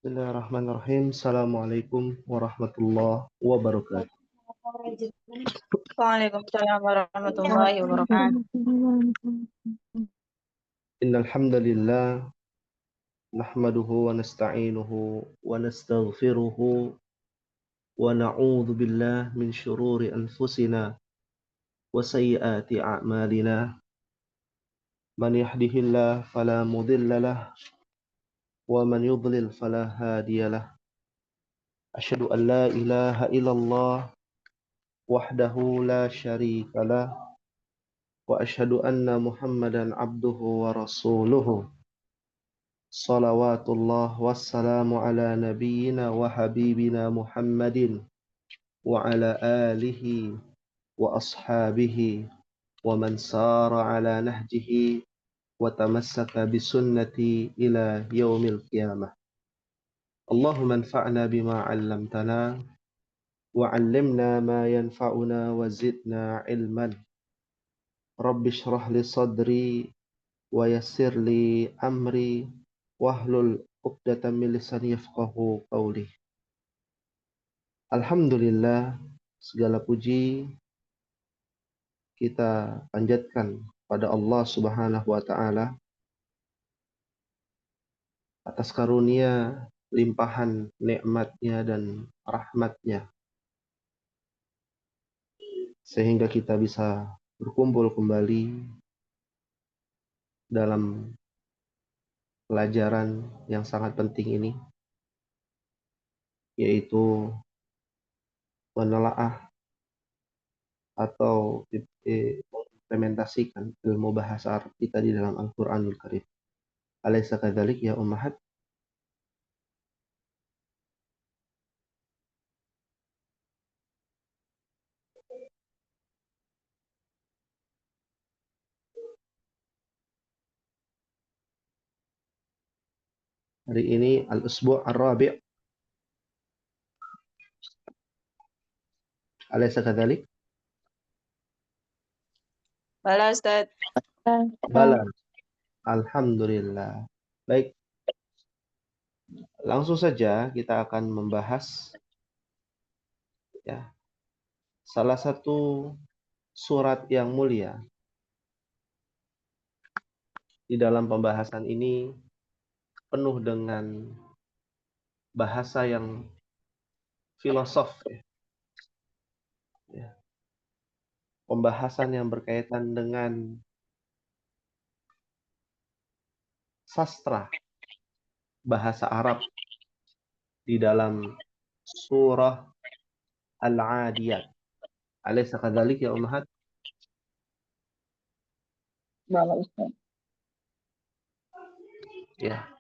Bismillahirrahmanirrahim. Assalamualaikum warahmatullahi wabarakatuh. Waalaikumsalam warahmatullahi wabarakatuh. Innal hamdalillah nahmaduhu wa nasta'inuhu wa nastaghfiruhu wa na'udzu billahi min shururi anfusina wa sayyiati a'malina. Man yahdihillahu fala mudilla lahu wa man yudlil fala hadiyalah. Asyhadu an la ilaha illallah wahdahu la syarika lah wa asyhadu anna Muhammadan abduhu wa rasuluhu. Salawatullah wassalamu ala nabiyyina wa habibina Muhammadin wa ala alihi wa ashabihi wa man sara ala nahjihi wa tamassaka bisunnati ila yaumil qiyamah. Allahumma anfa'na bima 'allamtana wa 'allimna ma yanfa'una wa zidna ilman. Rabbi shrah li sadri wa yassir li amri wahlul 'uqdatam min lisani yafqahu qawli. Alhamdulillah, segala puji kita panjatkan pada Allah Subhanahu wa taala atas karunia limpahan nikmatnya dan rahmatnya sehingga kita bisa berkumpul kembali dalam pelajaran yang sangat penting ini, yaitu menelaah atau mengimplementasikan ilmu bahasa Arab kita di dalam Al-Qur'anul Karim. Alaysa kadzalik ya ummahat? Hari ini al-usbu' ar-rabi'. Alaysa kadzalik? Bala Ustaz. Bala. Alhamdulillah. Baik. Langsung saja kita akan membahas ya salah satu surat yang mulia. Di dalam pembahasan ini penuh dengan bahasa yang filosof ya. Pembahasan yang berkaitan dengan sastra bahasa Arab di dalam surah Al-Adiyat. Alaysa kadzalik ya ummahat? Bala Ustaz. Ya.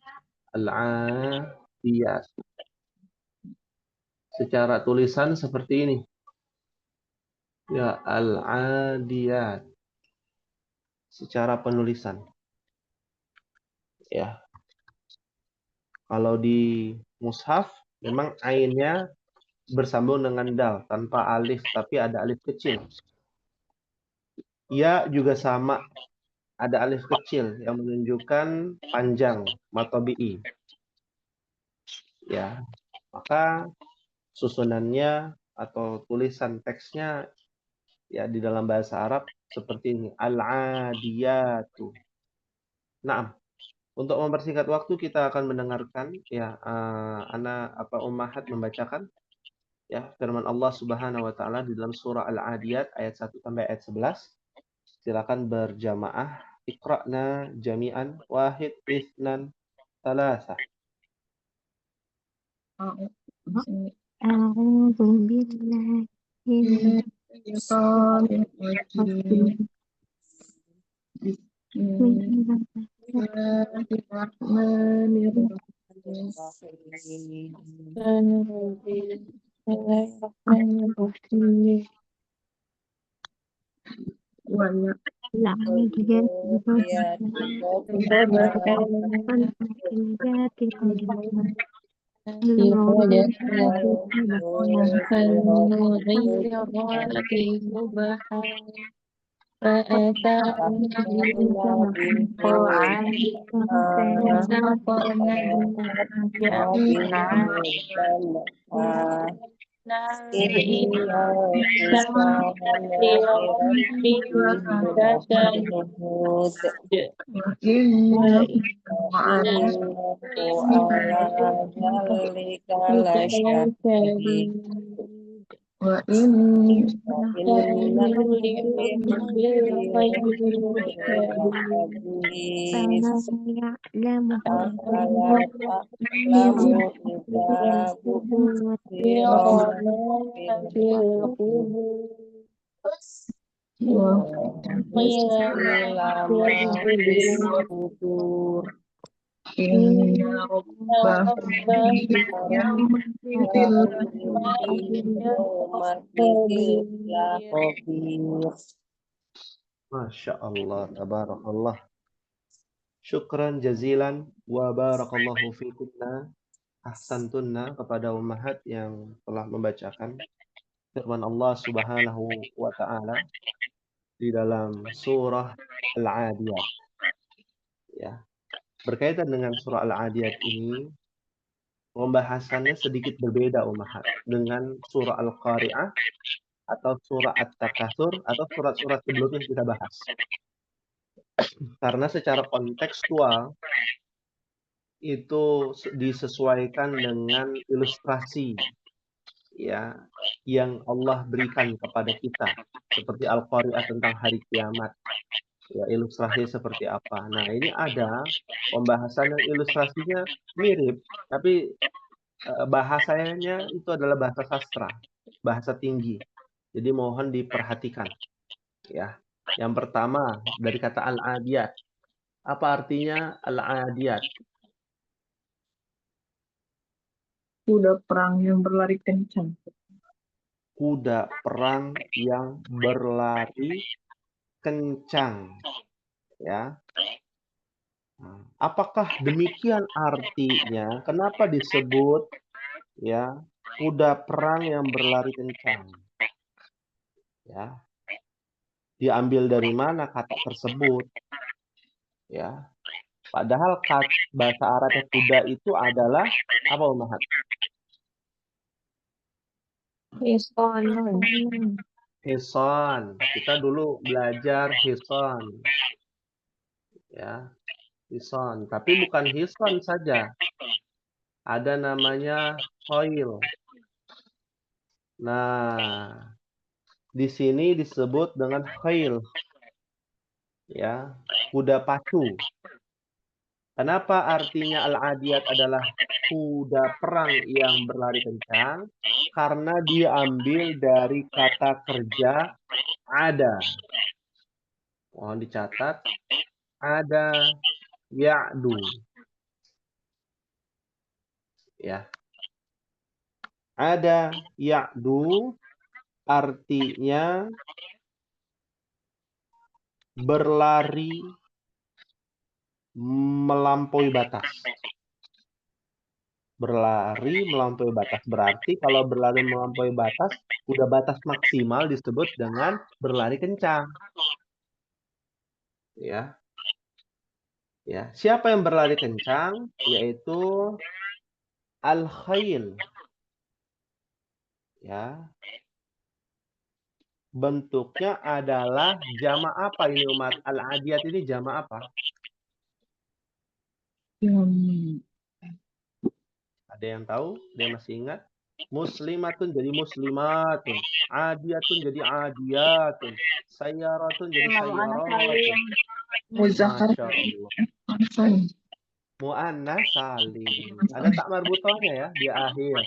Al-Adiyat. Secara tulisan seperti ini. Ya, Al-Adiyat. Secara penulisan. Ya. Kalau di mushaf memang ainnya bersambung dengan dal tanpa alif, tapi ada alif kecil. Ya juga sama, ada alif kecil yang menunjukkan panjang matobi'i. Ya, maka susunannya atau tulisan teksnya ya di dalam bahasa Arab seperti ini, al-adiyatu. Nah, untuk mempersingkat waktu kita akan mendengarkan ya ummahat membacakan ya firman Allah Subhanahu wa taala di dalam surah Al-Adiyat ayat 1 sampai ayat 11. Silakan berjamaah. Iqra'na jami'an wahid itsnan thalatha. A'udzu billahi Masya Allah, tabarakallah. Syukran jazilan wa barakallahu fikunna ahsantunna kepada ummahat yang telah membacakan firman Allah Subhanahu wa taala di dalam surah Al-Adiyat. Ya. Berkaitan dengan surah Al-Adiyat ini, pembahasannya sedikit berbeda ummahat dengan surah Al-Qari'ah atau surah At-Takatsur atau surat-surat sebelumnya yang kita bahas. Karena secara kontekstual itu disesuaikan dengan ilustrasi ya yang Allah berikan kepada kita, seperti Al-Qari'ah tentang hari kiamat. Ya, ilustrasi seperti apa. Nah, ini ada pembahasan yang ilustrasinya mirip, tapi bahasanya itu adalah bahasa sastra, bahasa tinggi. Jadi mohon diperhatikan. Ya. Yang pertama dari kata al-adiyat. Apa artinya al-adiyat? Kuda perang yang berlari kencang. Kuda perang yang berlari kencang. Ya. Apakah demikian artinya? Kenapa disebut ya kuda perang yang berlari kencang? Ya. Diambil dari mana kata tersebut? Ya. Padahal bahasa Arabnya kuda itu adalah apa ummahat? Hison. Kita dulu belajar hison. Ya. Hison. Tapi bukan hison saja. Ada namanya khoil. Nah, di sini disebut dengan khail. Ya, kuda pacu. Kenapa artinya al-adiyat adalah kuda perang yang berlari kencang? Karena diambil dari kata kerja ada. Mohon dicatat. Ada ya'du. Ya. Ada ya'du artinya berlari melampaui batas. Berlari melampaui batas. Berarti kalau berlari melampaui batas, udah batas maksimal disebut dengan berlari kencang. Ya. Ya, siapa yang berlari kencang? Yaitu al-khail. Ya. Bentuknya adalah jama apa ini umat? Al-adiyat ini jama apa? Ada yang tahu? Ada yang masih ingat? Muslimatun jadi muslimatun. Adiyatun jadi adiyatun. Sayyaratun jadi sayyaratun. Muzakkar. Masya Allah. Mu'annas salim. Ada tak marbutohnya ya di akhir.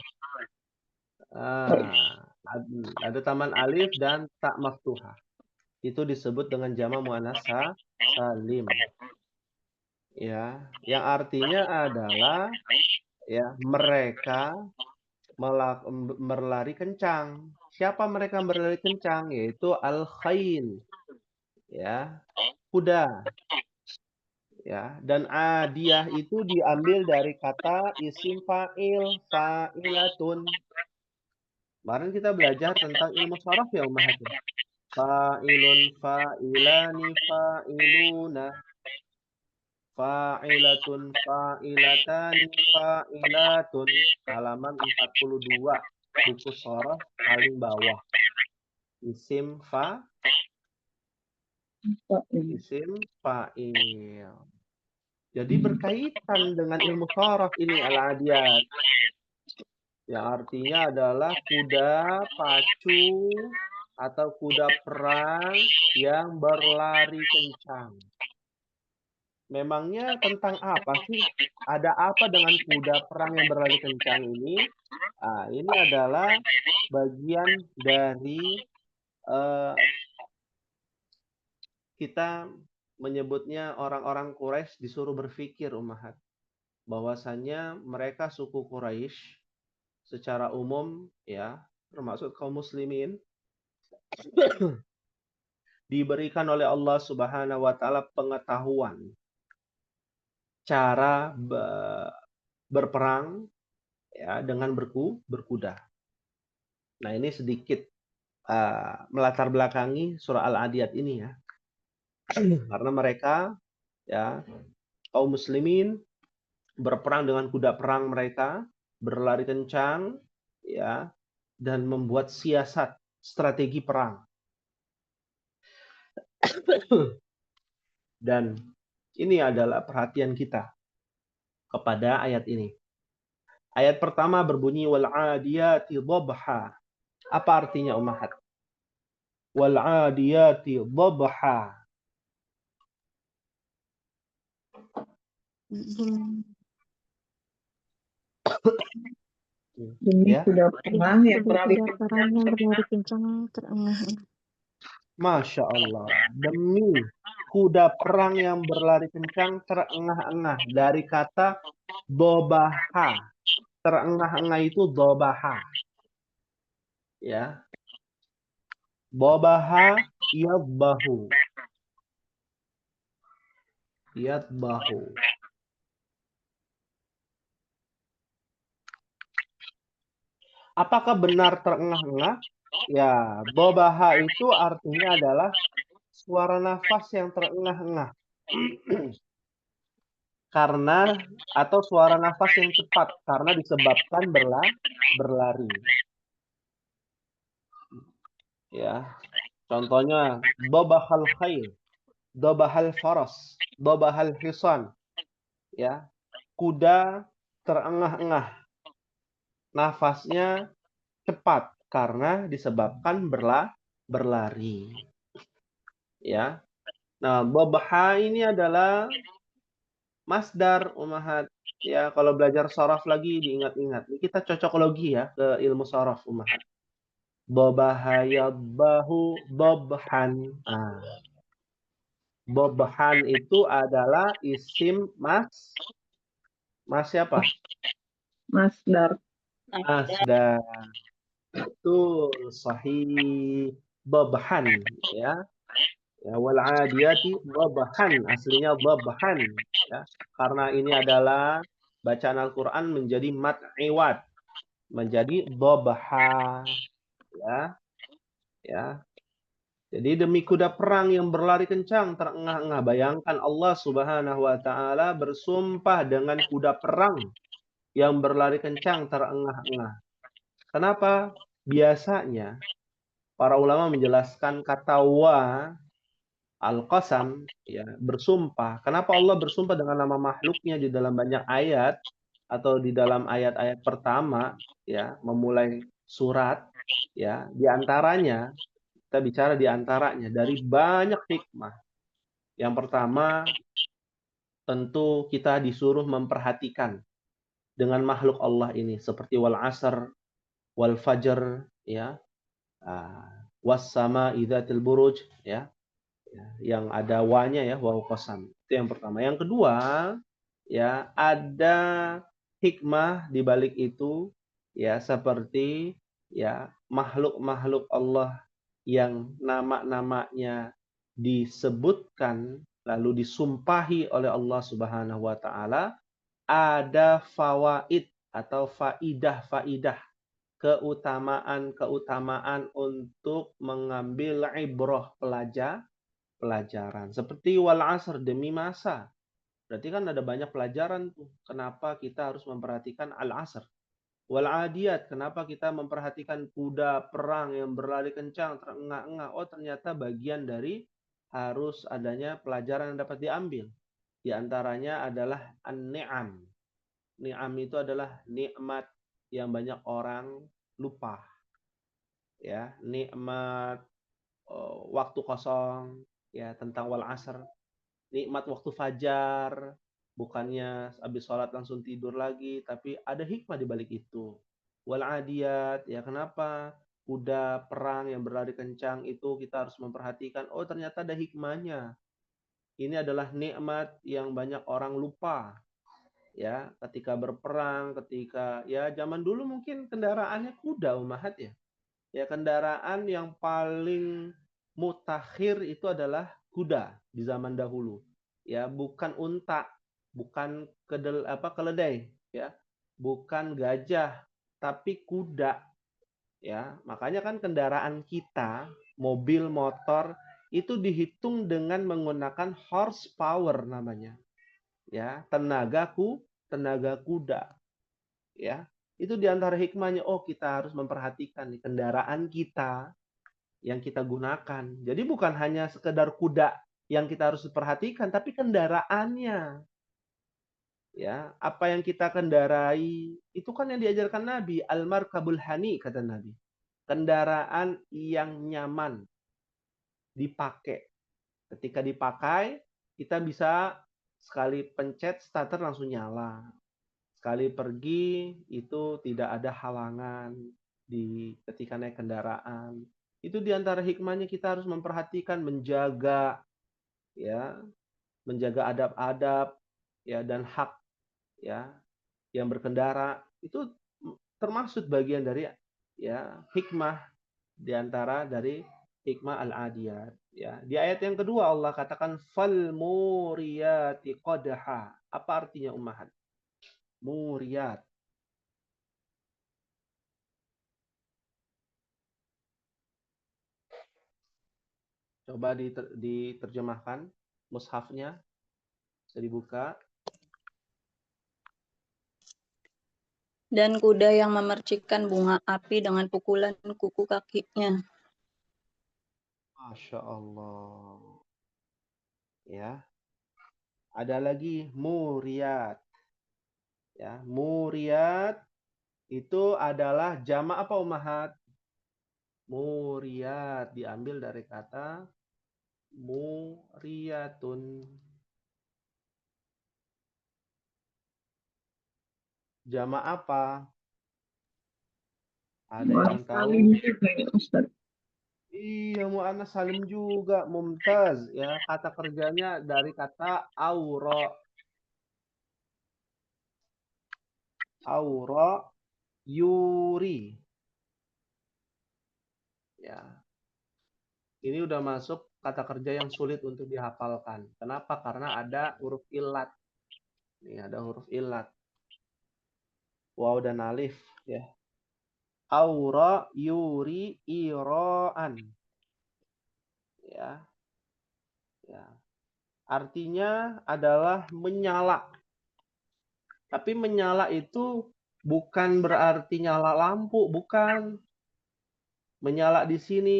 Ada taman alif dan tak maftuhah. Itu disebut dengan jama mu'annas salim. Ya, yang artinya adalah ya mereka berlari kencang. Siapa mereka berlari kencang? Yaitu al-khail. Ya, kuda. Ya, dan adiyah itu diambil dari kata isim fa'il, fa'ilatun. Kemarin kita belajar tentang ilmu sharaf ya ummahat. fa'ilun, fa'ilani, fa'iluna, fa'ilatun, fa'ilatani, fa'ilatun. Halaman 42 buku Shoroh paling bawah. Isim isim fa'il. Jadi berkaitan dengan ilmu shoroh ini al-adiyat. Yang artinya adalah kuda pacu atau kuda perang yang berlari kencang. Memangnya tentang apa sih? Ada apa dengan kuda perang yang berlari kencang ini? Ini adalah bagian dari kita menyebutnya orang-orang Quraisy disuruh berpikir, Ummahat, bahwasannya mereka suku Quraisy secara umum, ya, termasuk kaum muslimin, diberikan oleh Allah Subhanahu wa taala pengetahuan cara berperang, ya, dengan berkuda. Nah, ini sedikit melatar belakangi surah Al-Adiyat ini, ya. Karena mereka, ya, kaum muslimin berperang dengan kuda perang mereka, berlari kencang, ya, dan membuat siasat strategi perang. Dan ini adalah perhatian kita kepada ayat ini. Ayat pertama berbunyi wal 'adiyati dhabha. Apa artinya, Ummahat? Wal 'adiyati dhabha. Demi Ya. kuda perang yang berlari Kuda perang yang berlari kencang terengah. Masya Allah. Demi kuda perang yang berlari kencang terengah-engah. Dari kata dobaha. Terengah-engah itu dobaha. Ya. Dobaha yadbahu. Yadbahu. Apakah benar terengah-engah? Ya, dobaha itu artinya adalah suara nafas yang terengah-engah. Karena atau suara nafas yang cepat karena disebabkan berlari. Ya. Contohnya dobahal khayl, dobahal faras, dobahal hisan. Ya. Kuda terengah-engah. Nafasnya cepat karena disebabkan berlari. Ya. Nah, dobha ini adalah masdar, Ummahat. Ya, kalau belajar sharaf lagi diingat-ingat. Kita cocokologi ya ke ilmu sharaf, Ummahat. Dobaha yadbahu dobhan. Dobhan itu adalah isim mas siapa? Masdar. Masdar. Betul, sahih. Dobhan, ya. Ya, wal 'adiyati dobhan, aslinya dobhan, ya. Karena ini adalah bacaan Al-Qur'an menjadi mad iwad, menjadi dobha, ya. Ya. Jadi demi kuda perang yang berlari kencang terengah-engah. Bayangkan Allah Subhanahu wa taala bersumpah dengan kuda perang yang berlari kencang terengah-engah. Kenapa? Biasanya para ulama menjelaskan kata wa al-qasam, ya, bersumpah. Kenapa Allah bersumpah dengan nama makhluknya di dalam banyak ayat atau di dalam ayat-ayat pertama, ya, memulai surat, ya, di antaranya kita bicara di antaranya dari banyak hikmah. Yang pertama, tentu kita disuruh memperhatikan dengan makhluk Allah ini seperti wal asr, wal fajr, ya, was sama idzatil buruj, ya, yang ada wanya, ya, waw qasam. Itu yang pertama. Yang kedua, ya, ada hikmah di balik itu, ya, seperti, ya, makhluk-makhluk Allah yang nama-namanya disebutkan lalu disumpahi oleh Allah Subhanahu wa taala, ada fawaid atau faidah-faidah keutamaan untuk mengambil ibrah pelajaran. Seperti wal asr, demi masa. Berarti kan ada banyak pelajaran tuh. Kenapa kita harus memperhatikan al asr? Wal adiyat, kenapa kita memperhatikan kuda perang yang berlari kencang, terengah-engah? Oh, ternyata bagian dari harus adanya pelajaran yang dapat diambil. Di antaranya adalah an-ni'am. Ni'am itu adalah nikmat yang banyak orang lupa. Ya, nikmat waktu kosong, ya, tentang wal asr. Nikmat waktu fajar, bukannya habis sholat langsung tidur lagi, tapi ada hikmah di balik itu. Wal adiyat, ya kenapa kuda perang yang berlari kencang itu kita harus memperhatikan, oh ternyata ada hikmahnya. Ini adalah nikmat yang banyak orang lupa. Ya, ketika berperang, ketika ya zaman dulu mungkin kendaraannya kuda umahat ya. Ya, kendaraan yang paling mutakhir itu adalah kuda di zaman dahulu. Ya, bukan unta, bukan keledai, ya. Bukan gajah, tapi kuda. Ya, makanya kan kendaraan kita, mobil, motor itu dihitung dengan menggunakan horsepower namanya. Ya, tenaga kuda. Ya. Itu diantara hikmahnya, oh kita harus memperhatikan nih, kendaraan kita yang kita gunakan. Jadi bukan hanya sekedar kuda yang kita harus perhatikan, tapi kendaraannya. Ya, apa yang kita kendarai itu kan yang diajarkan Nabi, al-markabul hani kata Nabi. Kendaraan yang nyaman dipakai. Ketika dipakai, kita bisa sekali pencet starter langsung nyala. Sekali pergi itu tidak ada halangan ketika naik kendaraan. Itu diantara hikmahnya kita harus memperhatikan, menjaga adab-adab ya dan hak ya yang berkendara. Itu termasuk bagian dari ya hikmah diantara dari hikmah al-adiyat. Ya, di ayat yang kedua Allah katakan fal muriyati qadha. Apa artinya ummahat? Muriyat. Coba diterjemahkan mushafnya. Bisa dibuka. Dan kuda yang memercikkan bunga api dengan pukulan kuku kakinya. Masya Allah. Ya. Ada lagi muriyat. Ya, muriyat itu adalah jamak apa umahat? Muriyat diambil dari kata muriyatun. Jamak apa? Ada yang tahu? Salim juga ya Ustaz. Iya, mu'annas salim juga, mumtaz ya. Kata kerjanya dari kata aura. Aura yuri. Ya. Ini udah masuk kata kerja yang sulit untuk dihafalkan. Kenapa? Karena ada huruf ilat. Ini ada huruf ilat. Waw dan alif ya. Aura yuri iroan. Ya. Ya. Artinya adalah menyala. Tapi menyala itu bukan berarti nyala lampu, bukan. Menyala di sini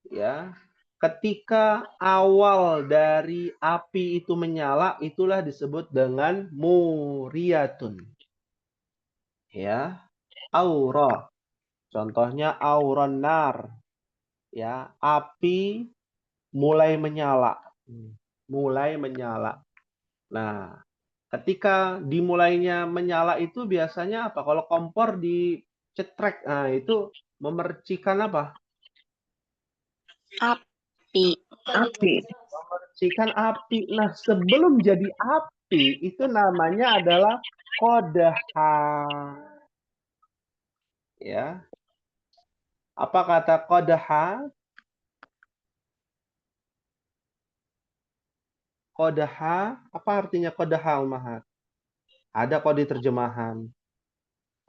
ya. Ketika awal dari api itu menyala, itulah disebut dengan muriyatun. Ya, aura. Contohnya auron nar. Ya, api mulai menyala. Mulai menyala. Nah, ketika dimulainya menyala itu biasanya apa? Kalau kompor dicetrek, nah itu memercikan apa? Api. Memercikan api. Nah, sebelum jadi api, itu namanya adalah qadha. Ya. Apa kata qadha? Qadha, apa artinya qadha, umahat? Ada kok di terjemahan.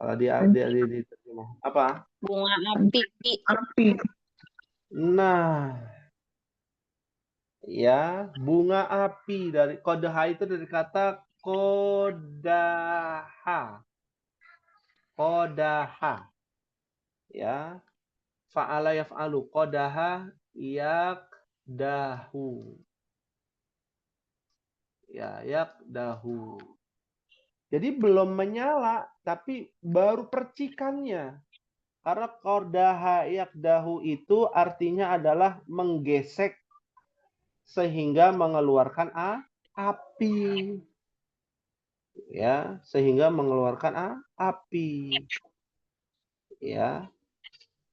Kalau diterjemah. Apa? Bunga api. Api. Nah, ya, bunga api dari kodaha itu dari kata kodaha. Kodaha. Ya. Fa'ala yaf'alu. Kodaha yakdahu. Ya, yakdahu. Jadi belum menyala, tapi baru percikannya. Karena kodaha yakdahu itu artinya adalah menggesek sehingga mengeluarkan api. Ya, sehingga mengeluarkan api. Ya.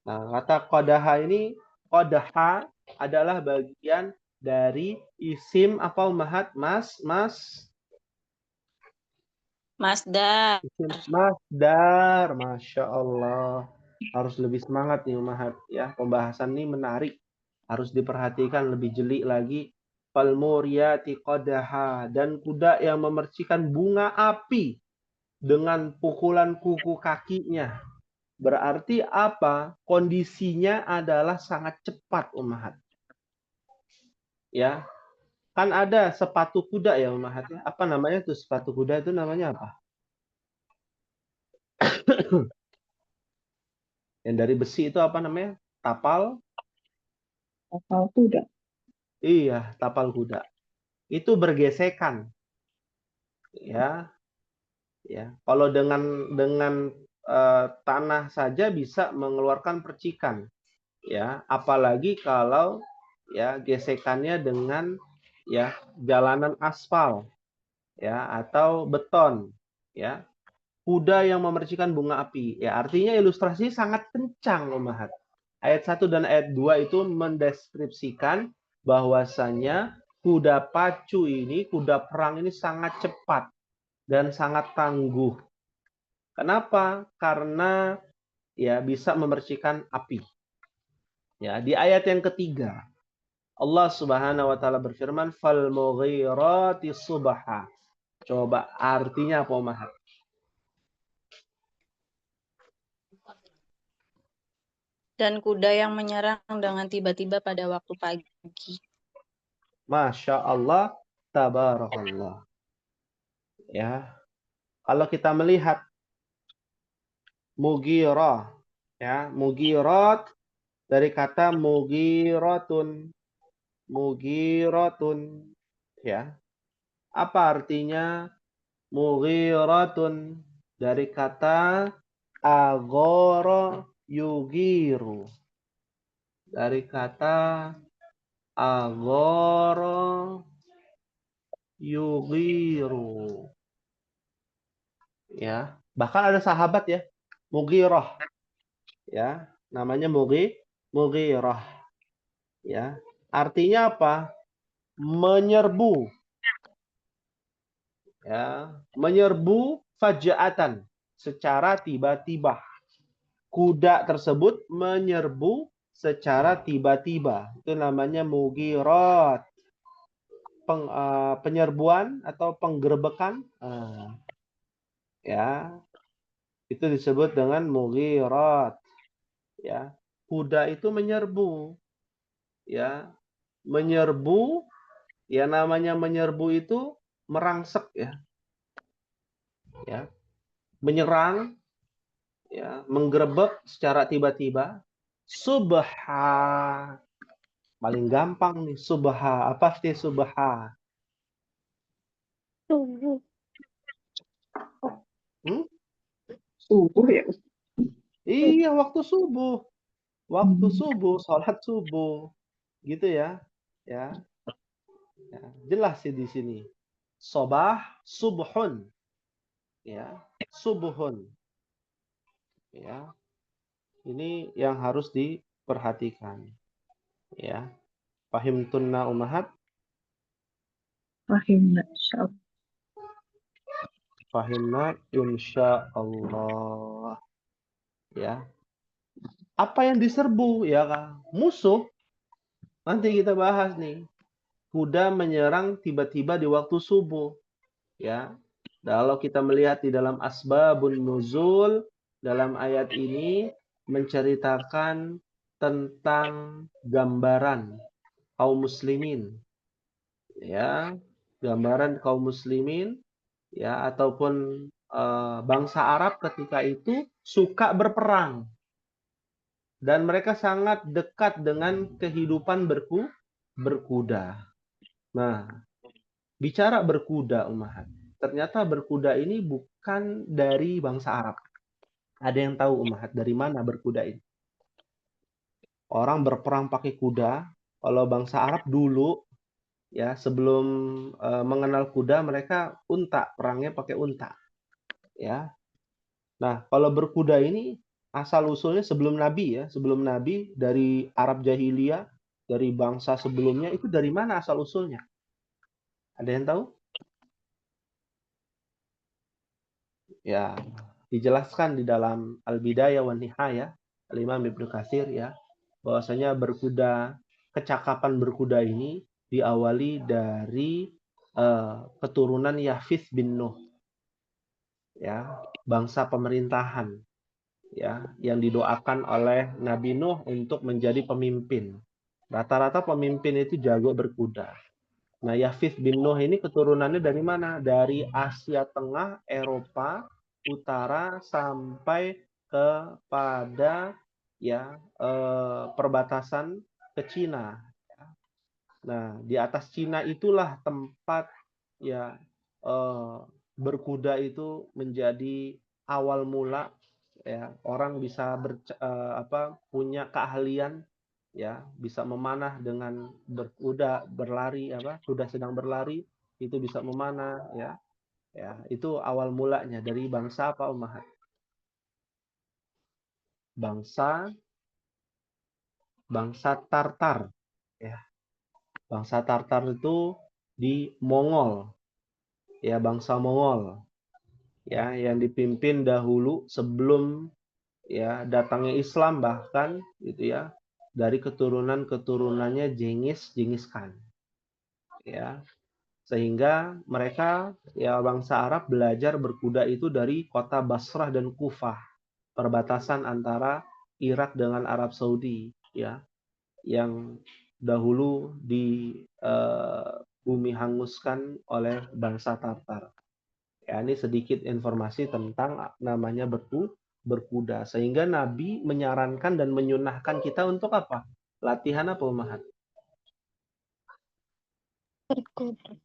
Nah, kata kodaha ini, kodaha adalah bagian dari isim apa Umahat? Masdar. Isim masdar. Masya Allah. Harus lebih semangat nih Umahat. Ya, pembahasan ini menarik. Harus diperhatikan lebih jeli lagi. Falmuriyati kodaha. Dan kuda yang memercikan bunga api dengan pukulan kuku kakinya. Berarti apa? Kondisinya adalah sangat cepat, Umahat. Ya, kan ada sepatu kuda ya, Umahat. Apa namanya tuh sepatu kuda itu namanya apa? Yang dari besi itu apa namanya? Tapal? Tapal kuda. Iya, tapal kuda. Itu bergesekan. Ya, ya. Kalau dengan tanah saja bisa mengeluarkan percikan. Ya, apalagi kalau ya gesekannya dengan ya jalanan aspal ya atau beton ya. Kuda yang memercikan bunga api ya, artinya ilustrasi sangat kencang Umahat. Ayat 1 dan ayat 2 itu mendeskripsikan bahwasanya kuda pacu ini, kuda perang ini sangat cepat dan sangat tangguh. Kenapa? Karena ya bisa memercikan api. Ya, di ayat yang ketiga Allah Subhanahu wa taala berfirman fal mughirati subha. Coba artinya apa Umahat? Dan kuda yang menyerang dengan tiba-tiba pada waktu pagi. Masya Allah, tabarakallah. Ya, kalau kita melihat Mughirah, ya, Mughirat dari kata Mughiratun, Mughiratun, ya. Apa artinya Mughiratun? Dari kata agoro yugiru. Dari kata agoro yugiru. Ya, bahkan ada sahabat ya, Mughirah. Ya, namanya Mughirah. Ya. Artinya apa? Menyerbu. Ya, menyerbu faja'atan secara tiba-tiba. Kuda tersebut menyerbu secara tiba-tiba. Itu namanya Mughirat. Penyerbuan atau penggerbekan. Ya, itu disebut dengan Mughirat. Ya, kuda itu menyerbu. Ya, menyerbu. Ya namanya menyerbu itu merangsek ya. Ya, menyerang ya, menggerebek secara tiba-tiba. Subha. Paling gampang nih subha. Apa sih subha? Subuh. Subuh ya. Iya, waktu subuh. Waktu subuh, sholat subuh. Gitu ya. Ya. Ya, jelas sih di sini. Sobah, subhun. Ya, subuhun. Ya. Ini yang harus diperhatikan. Ya. Fahim tunna umahat. Rahimna insyaallah. Fahimna insya Allah. Ya. Apa yang diserbu ya kan? Musuh. Nanti kita bahas nih. Kuda menyerang tiba-tiba di waktu subuh. Ya. Kalau kita melihat di dalam asbabun nuzul, dalam ayat ini menceritakan tentang gambaran kaum muslimin, ya, gambaran kaum muslimin, ya, ataupun bangsa Arab ketika itu suka berperang dan mereka sangat dekat dengan kehidupan berkuda. Nah, bicara berkuda, Ummahat, ternyata berkuda ini bukan dari bangsa Arab. Ada yang tahu, Ummahat, dari mana berkuda ini? Orang berperang pakai kuda. Kalau bangsa Arab dulu, ya, sebelum mengenal kuda, mereka unta, perangnya pakai unta, ya. Nah, kalau berkuda ini asal usulnya sebelum Nabi, ya, sebelum Nabi, dari Arab jahiliyah, dari bangsa sebelumnya, itu dari mana asal usulnya? Ada yang tahu? Ya, dijelaskan di dalam Al-Bidayah wan Nihayah, Al-Imam Ibnu Katsir, ya, bahwasanya berkuda, kecakapan berkuda ini diawali dari keturunan Yafith bin Nuh, ya, bangsa pemerintahan, ya, yang didoakan oleh Nabi Nuh untuk menjadi pemimpin. Rata-rata pemimpin itu jago berkuda. Nah, Yafith bin Nuh ini keturunannya dari mana? Dari Asia Tengah, Eropa Utara sampai kepada, ya, perbatasan ke Cina. Nah, di atas Cina itulah tempat, ya, berkuda itu menjadi awal mula, ya, orang bisa punya keahlian, ya, bisa memanah dengan berkuda, berlari, kuda sedang berlari itu bisa memanah, ya. Ya, itu awal mulanya dari bangsa apa, Ummahat? Bangsa bangsa Tartar, ya. Bangsa Tartar itu di Mongol, ya, bangsa Mongol, ya, yang dipimpin dahulu sebelum, ya, datangnya Islam, bahkan gitu, ya, dari keturunan-keturunannya Genghis Khan, ya. Sehingga mereka, ya, bangsa Arab belajar berkuda itu dari kota Basrah dan Kufah, perbatasan antara Irak dengan Arab Saudi, ya, yang dahulu di bumi hanguskan oleh bangsa Tartar. Ya, ini sedikit informasi tentang namanya berkuda. Sehingga Nabi menyarankan dan menyunahkan kita untuk apa? Latihan apa, Ummahat? Berkuda.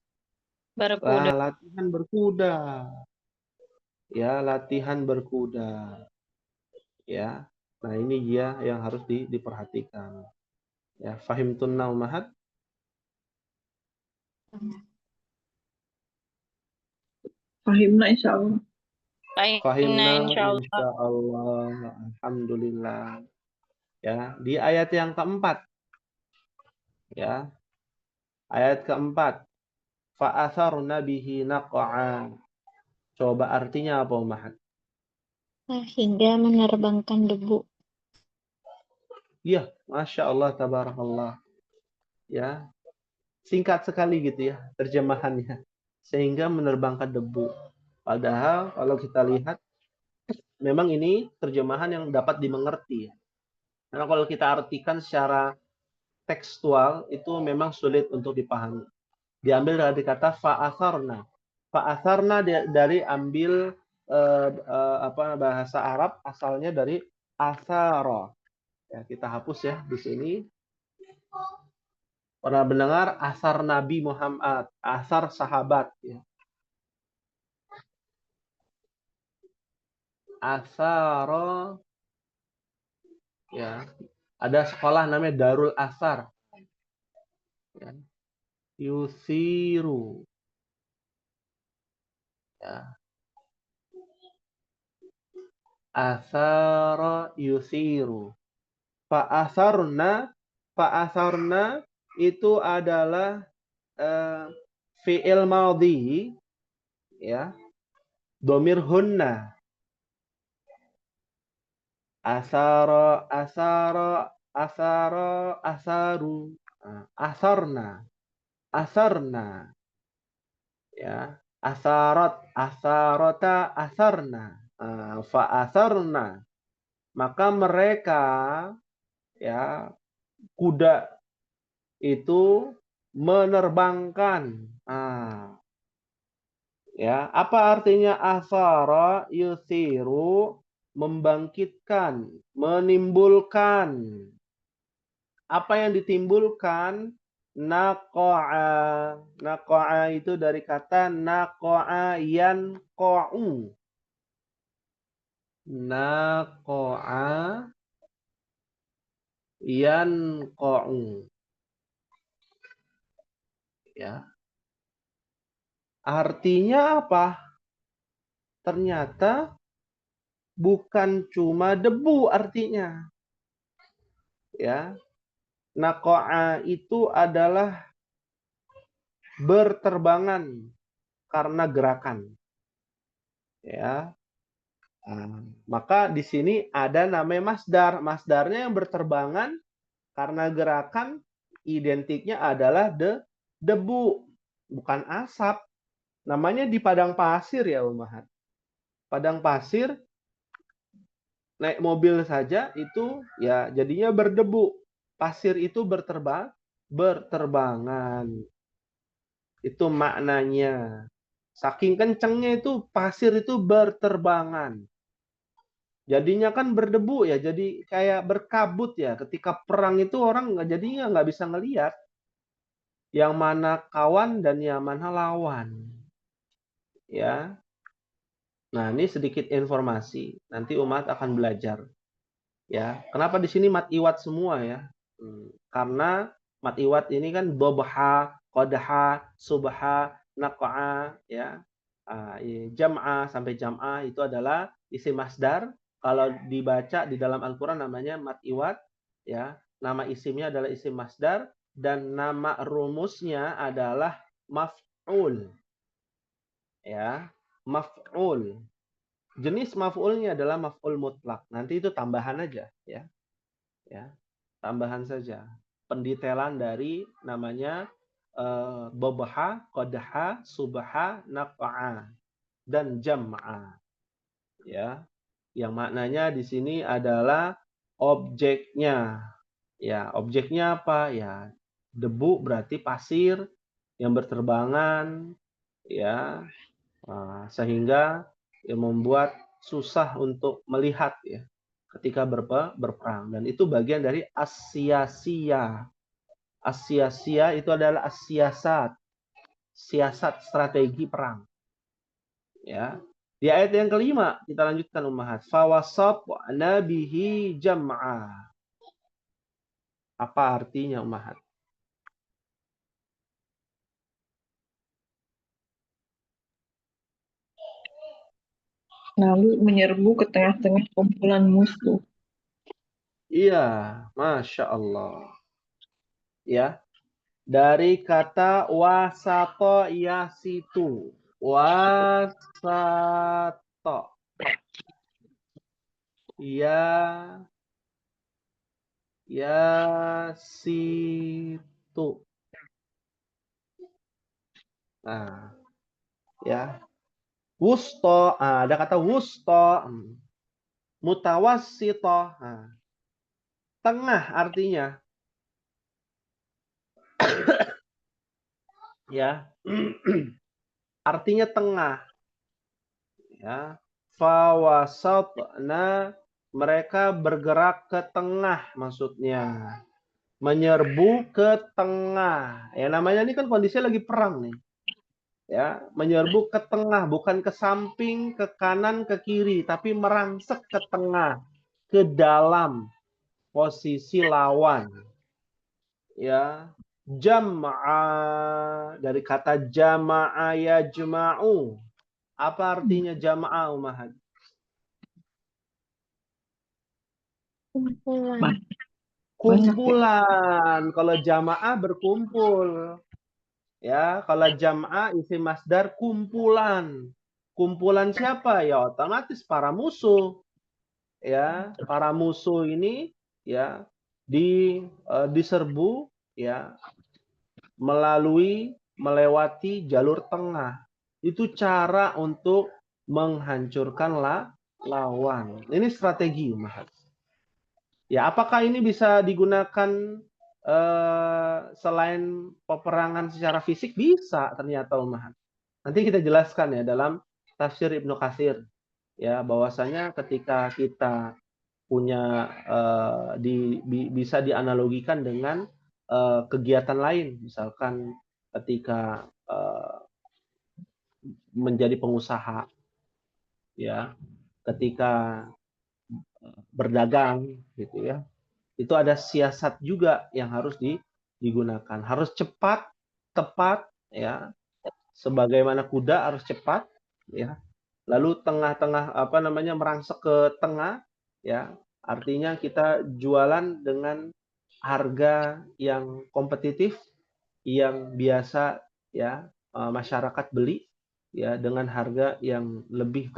Berkuda. Latihan berkuda. Ya, latihan berkuda. Ya. Nah, ini dia yang harus diperhatikan. Ya, fahimtunna, Ummahat? Fahimna insya Allah. Fahimna Fahimna insyaallah. insyaallah. Alhamdulillah. Ya, di ayat yang keempat, ya. Ayat keempat. Fa'atharna bihi naq'a. Coba artinya apa, Ummahat? Hingga menerbangkan debu. Ya, Masya Allah, tabarakallah. Ya, singkat sekali gitu, ya, terjemahannya. Sehingga menerbangkan debu. Padahal kalau kita lihat, memang ini terjemahan yang dapat dimengerti, ya. Karena kalau kita artikan secara tekstual, itu memang sulit untuk dipahami. Diambil dari kata fa'atharna. Fa'atharna dari ambil bahasa Arab, asalnya dari athara. Ya, kita hapus, ya, di sini. Pernah mendengar asar Nabi Muhammad, asar sahabat, ya. Asaro, ya. Ada sekolah namanya Darul Asar. Ya. Yusiru. Ya. Asara yusiru. Fa'asarna itu adalah fi'il madhi, ya, domir hunna. Asara asaru. Asarna, ya. Asarota asarna. Fa'atharna, maka mereka, ya, kuda itu menerbangkan. Ya, apa artinya athara? Yuthiru, membangkitkan, menimbulkan. Apa yang ditimbulkan? Naqa'a. Naqa'a itu dari kata naqa'a yanqa'u. Naqa'a yanqa'u. Ya. Artinya apa? Ternyata bukan cuma debu artinya. Ya. Naqa'a itu adalah berterbangan karena gerakan. Ya. Maka di sini ada namanya masdar. Masdarnya yang berterbangan karena gerakan, identiknya adalah debu, bukan asap. Namanya di padang pasir ya Ummahat. Padang pasir, naik mobil saja itu ya jadinya berdebu. Pasir itu berterbangan. Itu maknanya. Saking kencengnya itu pasir itu berterbangan. Jadinya kan berdebu ya, jadi kayak berkabut ya. Ketika perang itu orang jadinya nggak bisa ngelihat yang mana kawan dan yang mana lawan. Ya. Nah, ini sedikit informasi. Nanti umat akan belajar. Ya, kenapa di sini mat iwat semua ya? Karena mat iwat ini kan dobha, qadha, subha, naqa'a, ya. Jam'a sampai jam'a itu adalah isim masdar. Kalau dibaca di dalam Al-Qur'an namanya mat iwat, ya. Nama isimnya adalah isim masdar dan nama rumusnya adalah maf'ul. Ya, maf'ul. Jenis maf'ulnya adalah maf'ul mutlak. Nanti itu tambahan aja, ya. Ya, tambahan saja. Pendetailan dari namanya dobha, qadha, subha, naqa'a dan jam'a. Ya. Yang maknanya di sini adalah objeknya. Ya, objeknya apa? Ya, debu berarti pasir yang berterbangan, ya, sehingga ya membuat susah untuk melihat ya ketika berperang, dan itu bagian dari as-siyasiyah. As-siyasiyah itu adalah as-siyasat, siasat strategi perang. Ya. Di ayat yang kelima kita lanjutkan Ummahat. Fawasatna bihi jam'a. Apa artinya Ummahat? Lalu menyerbu ke tengah-tengah kumpulan musuh. Iya, Masya Allah. Ya, dari kata wasato yasitu. Wasato. Yasitu. Nah, ya. Wusto, ada kata wusto. Mutawassito. Tengah artinya. Ya. Artinya tengah. Ya. Fawasatna, mereka bergerak ke tengah maksudnya. Menyerbu ke tengah. Ya namanya ini kan kondisinya lagi perang nih. Ya, menyerbu ke tengah, bukan ke samping, ke kanan, ke kiri, tapi merangsek ke tengah, ke dalam posisi lawan. Ya, jam'a dari kata jama'a yajma'u. Apa artinya jama'a Ummahat? Kumpulan. Kumpulan. Kalau jamaah berkumpul. Ya, kalau jam'a isim masdar kumpulan. Kumpulan siapa? Ya otomatis para musuh. Ya, para musuh ini ya diserbu ya melewati jalur tengah. Itu cara untuk menghancurkan lawan. Ini strategi Ummahat. Ya, apakah ini bisa digunakan selain peperangan secara fisik? Bisa ternyata Ummahat. Nanti kita jelaskan ya dalam tafsir Ibnu Katsir ya, bahwasanya ketika kita punya bisa dianalogikan dengan kegiatan lain, misalkan ketika menjadi pengusaha ya, ketika berdagang gitu ya, itu ada siasat juga yang harus digunakan, harus cepat, tepat ya, sebagaimana kuda harus cepat ya, lalu tengah-tengah merangsek ke tengah ya, artinya kita jualan dengan harga yang kompetitif, yang biasa ya masyarakat beli ya, dengan harga yang lebih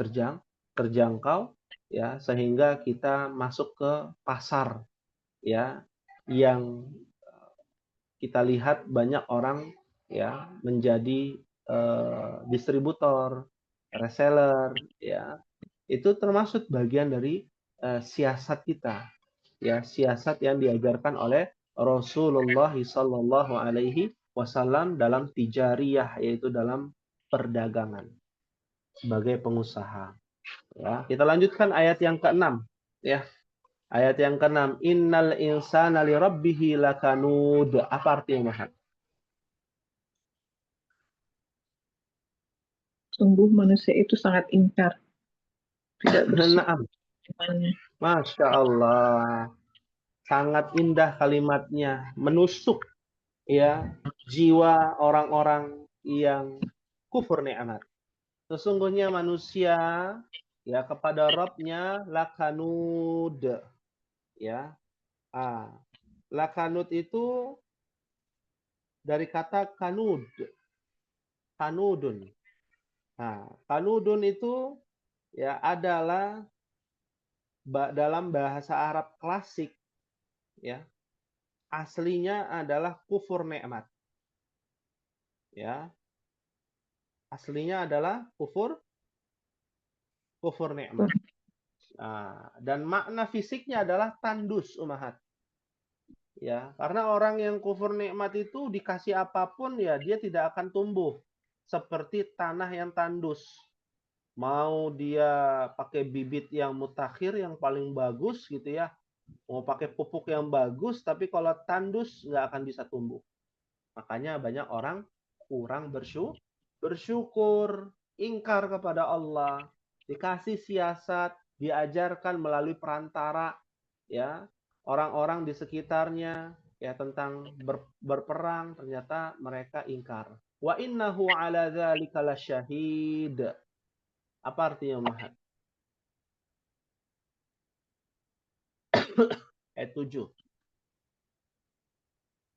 terjangkau ya, sehingga kita masuk ke pasar ya, yang kita lihat banyak orang ya menjadi distributor, reseller ya. Itu termasuk bagian dari siasat kita. Ya, siasat yang diajarkan oleh Rasulullah Shallallahu alaihi wasallam dalam tijariyah, yaitu dalam perdagangan sebagai pengusaha. Ya, kita lanjutkan ayat yang ke-6 ya. Ayat yang ke-6, innal insana li rabbih lakanud. Apa artinya, Mahat? Sungguh manusia itu sangat ingkar, tidak bersyukur Naam. imannya. Masya Allah. Sangat indah kalimatnya, menusuk ya jiwa orang-orang yang kufur nikmat. Sesungguhnya manusia ya kepada Rabb-nya lakanud ya. Lakanud itu dari kata kanud, kanudun. Kanudun itu ya adalah dalam bahasa Arab klasik ya, aslinya adalah kufur nikmat. Ya. Aslinya adalah kufur nikmat. Dan makna fisiknya adalah tandus Ummahat. Ya, karena orang yang kufur nikmat itu dikasih apapun ya dia tidak akan tumbuh seperti tanah yang tandus. Mau dia pakai bibit yang mutakhir yang paling bagus gitu ya, mau pakai pupuk yang bagus, tapi kalau tandus nggak akan bisa tumbuh. Makanya banyak orang kurang bersyukur, ingkar kepada Allah, dikasih siasat, diajarkan melalui perantara ya orang-orang di sekitarnya ya tentang berperang, ternyata mereka ingkar. Wa innahu ala dzalika lasyahid. Apa artinya Mahat? Ayat 7.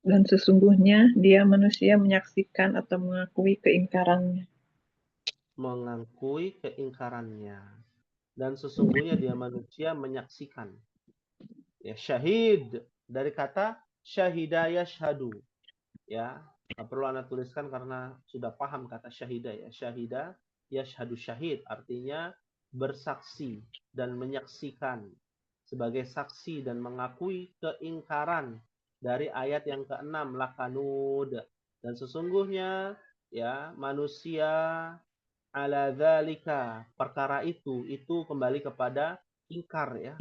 Dan sesungguhnya dia manusia menyaksikan atau mengakui keingkarannya. Mengakui keingkarannya. Dan sesungguhnya dia manusia menyaksikan. Ya, syahid dari kata syahida yashhadu. Ya, nggak perlu Anda tuliskan karena sudah paham kata syahida ya. Syahida yashhadu syahid artinya bersaksi dan menyaksikan, sebagai saksi dan mengakui keingkaran dari ayat yang ke-6 lakanud. Dan sesungguhnya ya manusia ala dzalika, perkara itu kembali kepada ingkar ya.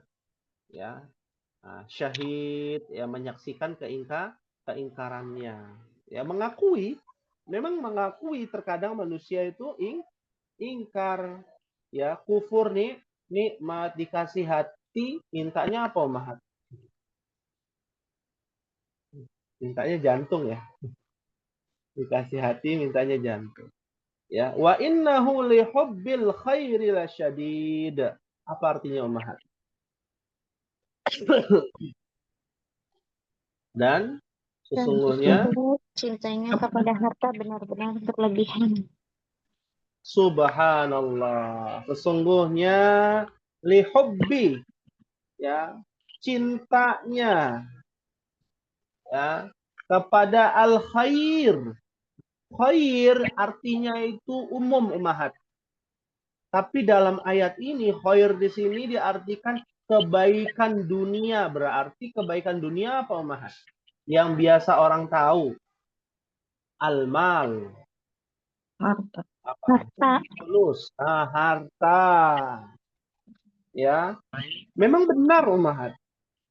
Ya, syahid ya menyaksikan keingkarannya. Ya memang mengakui terkadang manusia itu ingkar ya, kufur nih nikmat, dikasih hati mintanya apa Mahat? Mintanya jantung ya. Dikasih hati mintanya jantung. Ya, wa innahu li hubbil khairi lasyadid. Apa artinya Mahat? Dan sesungguhnya cintanya kepada harta benar-benar berlebihan. subhanallah, sesungguhnya li hubbi ya, cintanya ya kepada al khair. Khair artinya itu umum Ummahat. Tapi dalam ayat ini khair di sini diartikan kebaikan dunia. Berarti kebaikan dunia apa, Ummahat? Yang biasa orang tahu. Al-mal. Harta. Harta. Fulus. Nah, harta. Ya. Memang benar, Ummahat.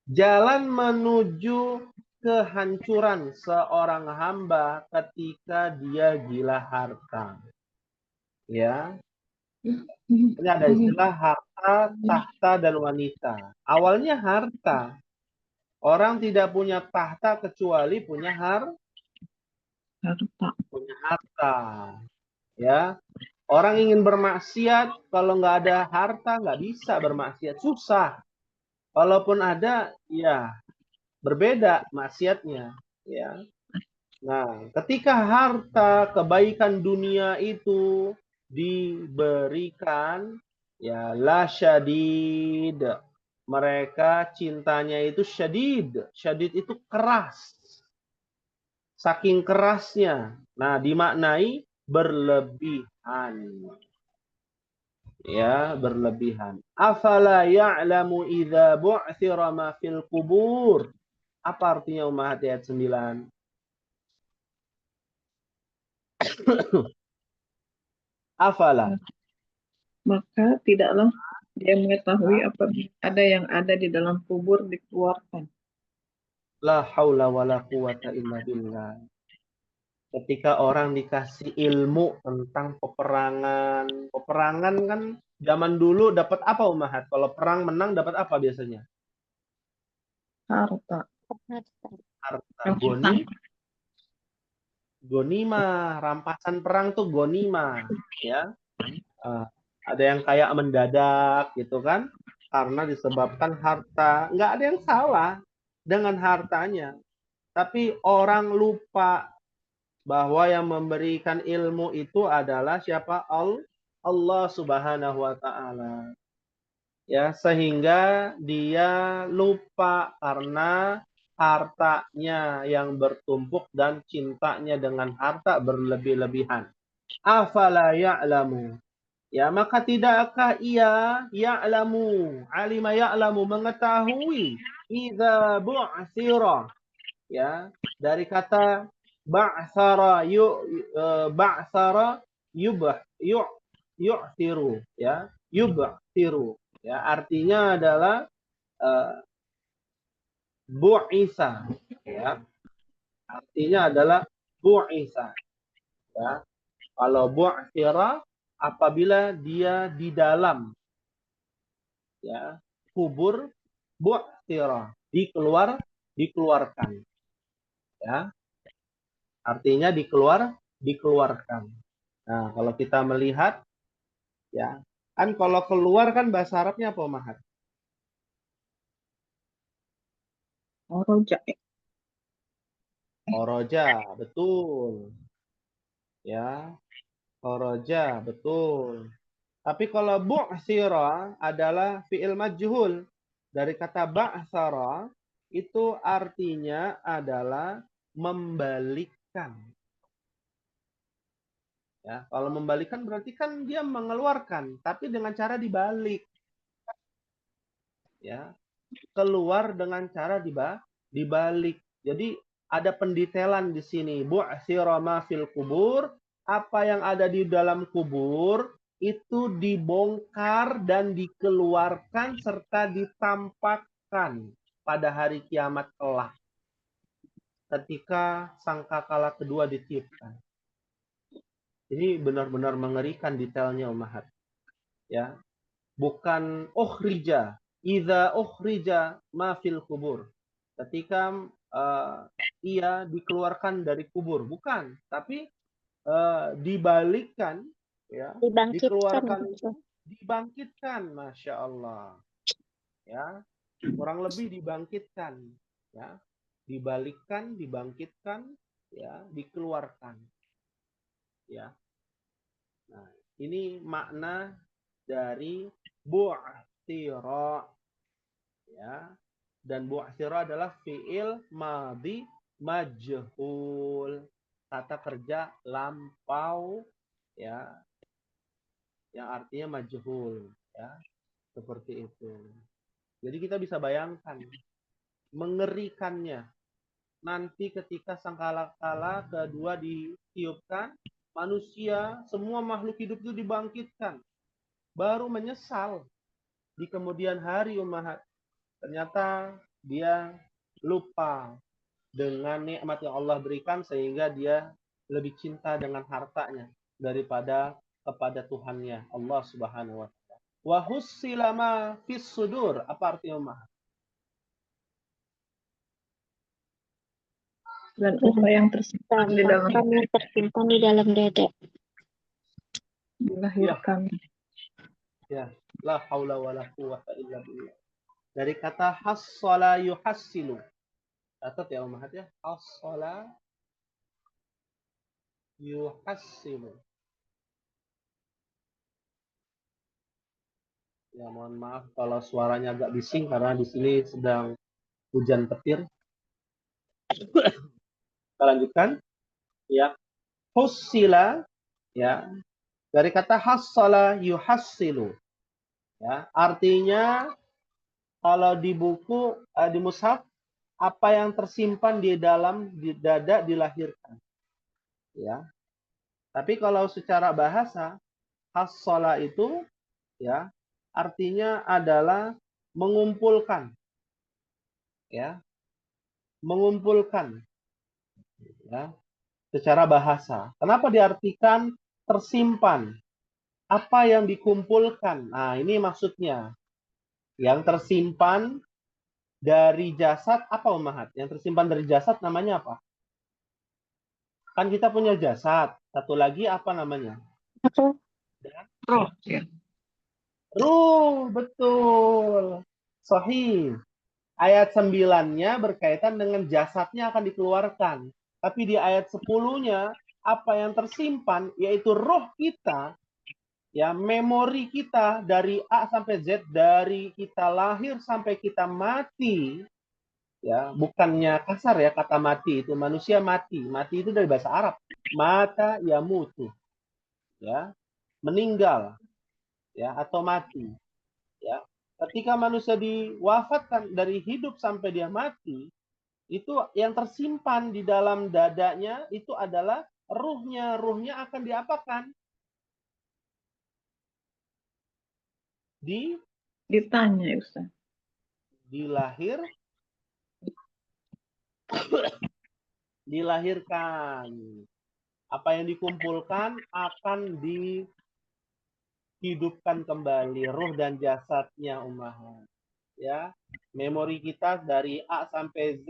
Jalan menuju kehancuran seorang hamba ketika dia gila harta. Ya. Ini ada istilah harta, tahta, dan wanita. Awalnya harta. Orang tidak punya tahta kecuali punya Harta. harta. Ya. Orang ingin bermaksiat, kalau nggak ada harta nggak bisa bermaksiat. Susah. Walaupun ada, ya berbeda maksiatnya. Ya. Nah, ketika harta kebaikan dunia itu diberikan, ya la syadid, mereka cintanya itu syadid. Syadid itu keras. Saking kerasnya. Nah, dimaknai berlebihan. Ya, berlebihan. Afala ya'lamu idza bu'thira ma fil kubur. Apa artinya Ummahat ayat 9? Afala. Maka tidaklah dia mengetahui apabila ada yang ada di dalam kubur dikeluarkan. La haula wala quwata illa billah. Ketika orang dikasih ilmu tentang peperangan. Peperangan kan zaman dulu dapat apa, Ummahat? Kalau perang menang dapat apa biasanya? Harta. Harta. Harta. Rampasan. Gonima. Rampasan perang tuh gonima. Ya. Ada yang kayak mendadak gitu kan. Karena disebabkan harta. Nggak ada yang salah dengan hartanya. Tapi orang lupa bahwa yang memberikan ilmu itu adalah siapa? Allah Subhanahu wa taala. Ya, sehingga dia lupa karena hartanya yang bertumpuk dan cintanya dengan harta berlebih-lebihan. Afala ya'lamu. Ya, maka tidakkah ia ya'lamu, alima ya'lamu, mengetahui idza bu'thira. Ya, dari kata ba'thara ba'thara yu'thiru, ya, yub'thiru, ya, artinya adalah bu'isa, ya, artinya adalah bu'isa, ya. Kalau bu'thira apabila dia di dalam, ya, kubur, bu'thira dikeluarkan, ya. Artinya dikeluarkan. Nah, kalau kita melihat, ya, kan kalau keluar kan bahasa Arabnya apa, Mahat? Roja. Khoroja, betul. Ya, khoroja, betul. Tapi kalau bu'sira adalah fi'il majhul. Dari kata ba'sara, itu artinya adalah membalikkan. Ya, kalau membalikkan berarti kan dia mengeluarkan, tapi dengan cara dibalik. Ya, keluar dengan cara dibalik. Jadi ada pendetailan di sini. Bu'sira ma fil kubur, apa yang ada di dalam kubur itu dibongkar dan dikeluarkan serta ditampakkan pada hari kiamat kelak. Ketika sangkakala kedua ditiupkan. Ini benar-benar mengerikan detailnya, Ummahat. Ya, bukan ukhrija, idza ukhrija ma fil kubur. Ketika ia dikeluarkan dari kubur, bukan, tapi dibalikkan, ya, dikeluarkan, dibangkitkan, masya Allah, ya, kurang lebih dibangkitkan, ya, dibalikkan, dibangkitkan, ya, dikeluarkan, ya. Nah, ini makna dari bu'thira, ya. Dan bu'thira adalah fi'il madhi majhul, kata kerja lampau, ya, yang artinya majhul, ya. Seperti itu. Jadi kita bisa bayangkan mengerikannya nanti ketika sangkakala kedua ditiupkan, manusia, semua makhluk hidup itu dibangkitkan, baru menyesal di kemudian hari ummahat. Ternyata dia lupa dengan nikmat yang Allah berikan sehingga dia lebih cinta dengan hartanya daripada kepada Tuhannya, Allah Subhanahu wa taala. Wa hussila ma fis sudur. Apa artinya ummahat? Dan apa yang tersimpan di dalam Kami tersimpan di dalam dada. dilahirkan. Ya, la haula wala quwwata illa billah. Dari kata hassala yuhassilu. Catat ya ummahat ya. Hassala yuhassilu. Ya, mohon maaf kalau suaranya agak bising karena di sini sedang hujan petir. Kita lanjutkan. Ya. Hussila, ya. Dari kata hassala yuhassilu. Ya, artinya kalau di buku di mushaf, apa yang tersimpan di dalam di dada dilahirkan. Ya. Tapi kalau secara bahasa, hassala itu ya artinya adalah mengumpulkan, ya, mengumpulkan, ya, secara bahasa. Kenapa diartikan tersimpan? Apa yang dikumpulkan? Nah, ini maksudnya. Yang tersimpan dari jasad apa ummahat? Yang tersimpan dari jasad namanya apa? Kan kita punya jasad. Satu lagi apa namanya? Apa? Roh, ya. Ruh, betul. Sahih. Ayat 9-nya berkaitan dengan jasadnya akan dikeluarkan. Tapi di ayat 10-nya, apa yang tersimpan, yaitu roh kita, ya, memori kita dari A sampai Z, dari kita lahir sampai kita mati, ya, bukannya kasar ya kata mati itu, manusia mati. Mati itu dari bahasa Arab. Mata ya mutu. Ya, meninggal, ya, atau mati. Ya, ketika manusia diwafatkan dari hidup sampai dia mati, itu yang tersimpan di dalam dadanya itu adalah ruhnya. Ruhnya akan diapakan? Ditanya ya Ustaz. Dilahirkan. Apa yang dikumpulkan akan dihidupkan kembali ruh dan jasadnya ummahat. Ya, memori kita dari A sampai Z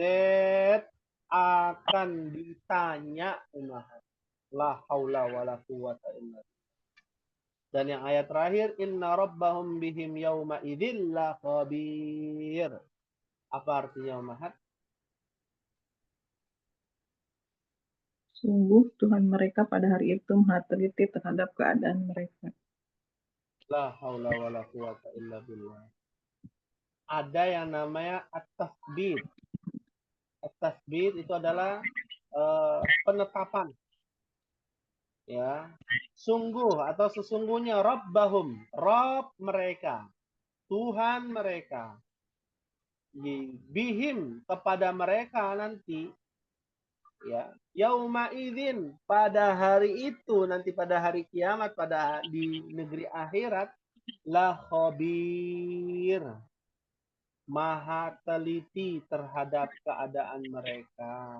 akan ditanya ummahat. La haula wala quwwata illa billah. Dan yang ayat terakhir, inna rabbahum bihim yawma idzil khabir. Apa artinya ummahat? Sungguh Tuhan mereka pada hari itu maha teliti terhadap keadaan mereka. La haula wala quwwata illa billah. Ada yang namanya at-tasbit. At-tasbit itu adalah penetapan. Ya. Sungguh atau sesungguhnya Rabbahum, Rabb mereka, Tuhan mereka. Bihim kepada mereka nanti, ya, yauma idzin pada hari itu, nanti pada hari kiamat, pada di negeri akhirat, la khabir, maha teliti terhadap keadaan mereka.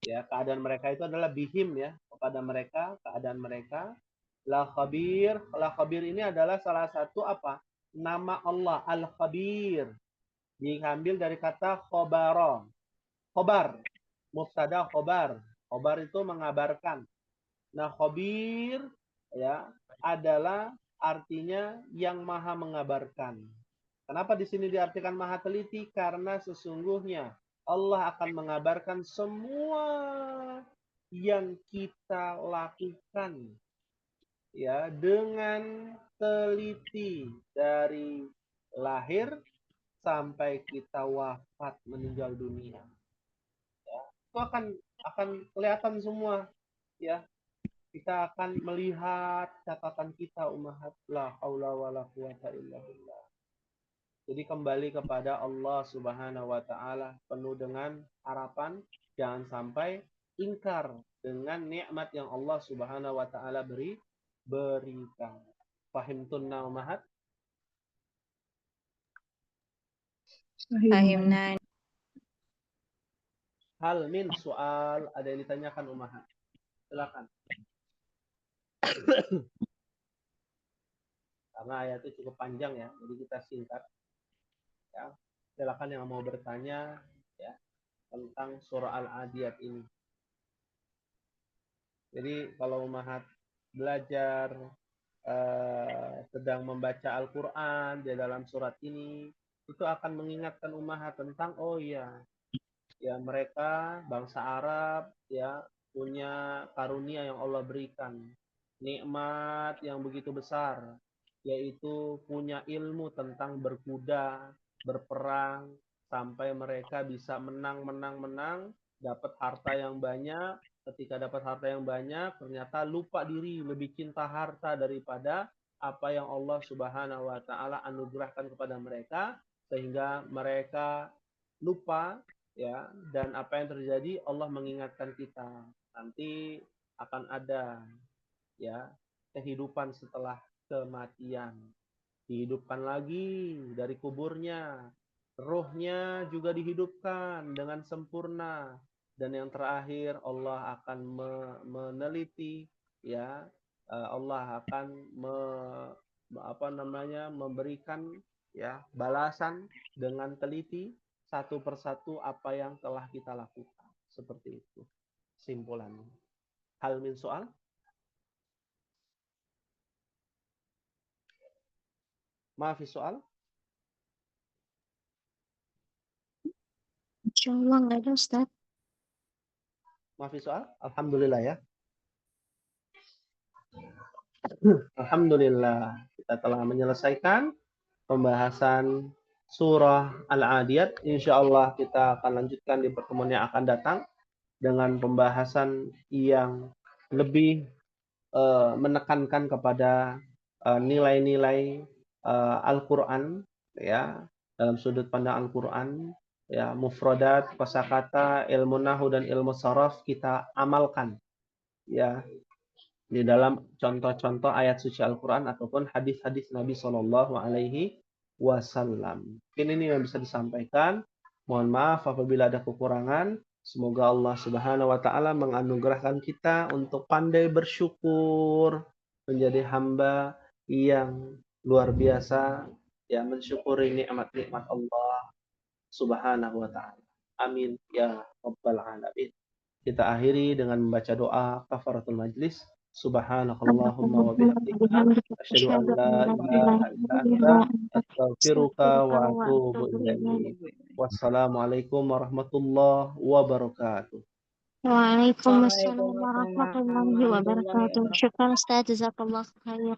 Ya, keadaan mereka itu adalah bihim, ya, kepada mereka, keadaan mereka. La khabir ini adalah salah satu apa? Nama Allah Al-Khabir. Diambil dari kata khobaro. Khobar, mubtada khobar. Khobar itu mengabarkan. Nah, khabir ya adalah artinya yang maha mengabarkan. Kenapa di sini diartikan maha teliti? Karena sesungguhnya Allah akan mengabarkan semua yang kita lakukan, ya, dengan teliti dari lahir sampai kita wafat meninggal dunia. Ya, itu akan kelihatan semua, ya. kita akan melihat catatan kita ummahat. La haula wala quwata illa billah. Jadi kembali kepada Allah Subhanahu wa taala penuh dengan harapan, jangan sampai ingkar dengan nikmat yang Allah Subhanahu wa taala berikan. Fahimtunna ummahat? Fahimna. Hal min soal, ada yang ditanyakan ummahat. Silakan. Karena ayatnya cukup panjang ya, jadi kita singkat. Ya, silakan yang mau bertanya ya tentang surah Al-Adiyat ini. Jadi kalau ummahat belajar sedang membaca Al-Quran di dalam surat ini, itu akan mengingatkan ummahat tentang oh iya, ya mereka bangsa Arab ya punya karunia yang Allah berikan, nikmat yang begitu besar, yaitu punya ilmu tentang berkuda, berperang, sampai mereka bisa menang, dapat harta yang banyak. Ketika dapat harta yang banyak, ternyata lupa diri, lebih cinta harta daripada apa yang Allah Subhanahu wa taala anugerahkan kepada mereka, sehingga mereka lupa ya, dan apa yang terjadi Allah mengingatkan kita nanti akan ada ya kehidupan setelah kematian, dihidupkan lagi dari kuburnya, rohnya juga dihidupkan dengan sempurna, dan yang terakhir Allah akan meneliti ya, Allah akan memberikan ya balasan dengan teliti satu persatu apa yang telah kita lakukan. Seperti itu simpulannya. Hal min soal? Maaf soal? Insyaallah nggak ada Ustaz. Maaf soal? Alhamdulillah ya. Alhamdulillah kita telah menyelesaikan pembahasan surah Al-Adiyat. Insyaallah kita akan lanjutkan di pertemuan yang akan datang dengan pembahasan yang lebih menekankan kepada nilai-nilai Al-Quran ya, dalam sudut pandang Al-Quran ya, mufradat, kosakata, ilmu nahu dan ilmu saraf kita amalkan ya di dalam contoh-contoh ayat suci Al-Quran ataupun hadis-hadis Nabi Shallallahu Alaihi Wasallam. Ini yang bisa disampaikan. Mohon maaf apabila ada kekurangan. Semoga Allah Subhanahu Wa Taala menganugerahkan kita untuk pandai bersyukur, menjadi hamba yang luar biasa, yang mensyukuri nikmat-nikmat Allah Subhanahu Wa Taala. Amin ya Rabbal Alamin. Kita akhiri dengan membaca doa kafaratul majlis. Subhanakallahumma wa bihamdika asyhadu an la ilaha illa anta astaghfiruka wa atubu ilaik. Wassalamualaikum warahmatullahi wabarakatuh. Waalaikumsalam warahmatullahi wabarakatuh. Syukran Ustaz, jazakallah khair.